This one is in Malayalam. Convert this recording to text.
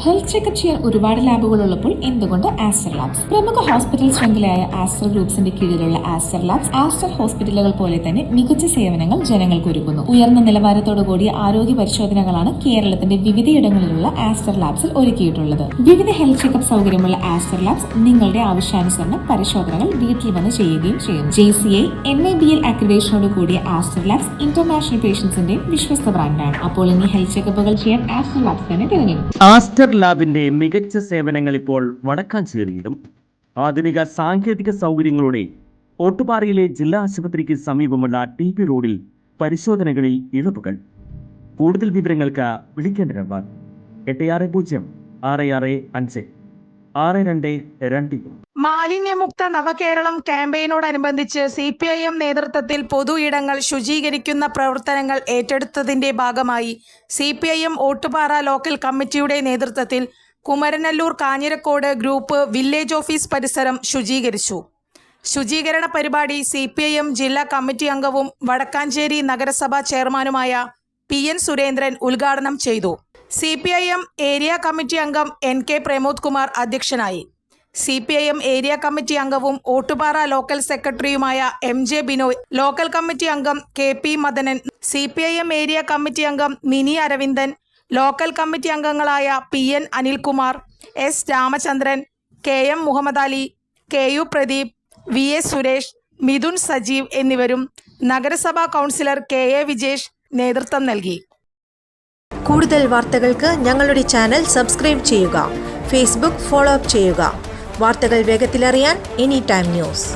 ഹെൽത്ത് ചെക്കപ്പ് ചെയ്യാൻ ഒരുപാട് ലാബുകൾ ഉള്ളപ്പോൾ എന്തുകൊണ്ട് ആസ്റ്റർ ലാബ്സ്? പ്രമുഖ ഹോസ്പിറ്റൽ ശൃംഖലയായ ആസ്റ്റർ ഗ്രൂപ്പ്സിന്റെ കീഴിലുള്ള ആസ്റ്റർ ലാബ്സ് ആസ്റ്റർ ഹോസ്പിറ്റലുകൾ പോലെ തന്നെ മികച്ച സേവനങ്ങൾ ജനങ്ങൾക്ക് ഒരുക്കുന്നു. ഉയർന്ന നിലവാരത്തോടു കൂടിയ ആരോഗ്യ പരിശോധനകളാണ് കേരളത്തിന്റെ വിവിധയിടങ്ങളിലുള്ള ആസ്റ്റർ ലാബ്സിൽ ഒരുക്കിയിട്ടുള്ളത്. വിവിധ ഹെൽത്ത് ചെക്കപ്പ് സൗകര്യമുള്ള ആസ്റ്റർ ലാബ്സ് നിങ്ങളുടെ ആവശ്യാനുസരണം പരിശോധനകൾ വീട്ടിൽ വന്ന് ചെയ്യുകയും ചെയ്യും. JCI NABL അക്രിഡേഷനോട് കൂടിയ ആസ്റ്റർ ലാബ്സ് ഇന്റർനാഷണൽ പേഷ്യൻസിന്റെ വിശ്വസ്ത ബ്രാൻഡാണ്. അപ്പോൾ ഇനി ഹെൽത്ത് ചെക്കപ്പുകൾ ചെയ്യാൻ ആസ്റ്റർ ലാബ്സ് തന്നെ തിരഞ്ഞെടുക്കും. ആസ്റ്റർ ലാബിന്റെ മികച്ച സേവനങ്ങൾ ഇപ്പോൾ വടക്കാഞ്ചേരിയിലും ആധുനിക സാങ്കേതിക സൗകര്യങ്ങളോടെ ഓട്ടുപാറയിലെ ജില്ലാ ആശുപത്രിക്ക് സമീപമുള്ള TP റോഡിൽ പരിശോധനകളിൽ ഇളവുകൾ. കൂടുതൽ വിവരങ്ങൾക്ക് വിളിക്കേണ്ട നമ്പർ 86066562. മാലിന്യമുക്ത നവകേരളം ക്യാമ്പയിനോടനുബന്ധിച്ച് CPIM നേതൃത്വത്തിൽ പൊതു ഇടങ്ങൾ ശുചീകരിക്കുന്ന പ്രവർത്തനങ്ങൾ ഏറ്റെടുത്തതിന്റെ ഭാഗമായി CPIM ഓട്ടുപാറ ലോക്കൽ കമ്മിറ്റിയുടെ നേതൃത്വത്തിൽ Kumaranallur Kanjirakode group village office പരിസരം ശുചീകരിച്ചു. ശുചീകരണ പരിപാടി CPIM ജില്ലാ കമ്മിറ്റി അംഗവും വടക്കാഞ്ചേരി നഗരസഭാ ചെയർമാനുമായ PN സുരേന്ദ്രൻ ഉദ്ഘാടനം ചെയ്തു. CPIM ഏരിയ കമ്മിറ്റി അംഗം NK പ്രമോദ് കുമാർ അധ്യക്ഷനായി. CPIM ഏരിയ കമ്മിറ്റി അംഗവും ഓട്ടുപാറ ലോക്കൽ സെക്രട്ടറിയുമായ MJ ബിനോയ്, ലോക്കൽ കമ്മിറ്റി അംഗം KP Madanan, CPIM area committee അംഗം മിനി അരവിന്ദൻ, ലോക്കൽ കമ്മിറ്റി അംഗങ്ങളായ PN Anilkumar, S Ramachandran, KM Muhammad Ali, KU Pradeep, VA Suresh, Mithun Sajeev എന്നിവരും നഗരസഭാ കൗൺസിലർ KA വിജേഷ് നേതൃത്വം നൽകി. കൂടുതൽ വാർത്തകൾക്ക് ഞങ്ങളുടെ ചാനൽ സബ്സ്ക്രൈബ് ചെയ്യുക. ഫേസ്ബുക്ക് ഫോളോ അപ്പ് ചെയ്യുക. വാർത്തകൾ വേഗത്തിലറിയാൻ Anytime News.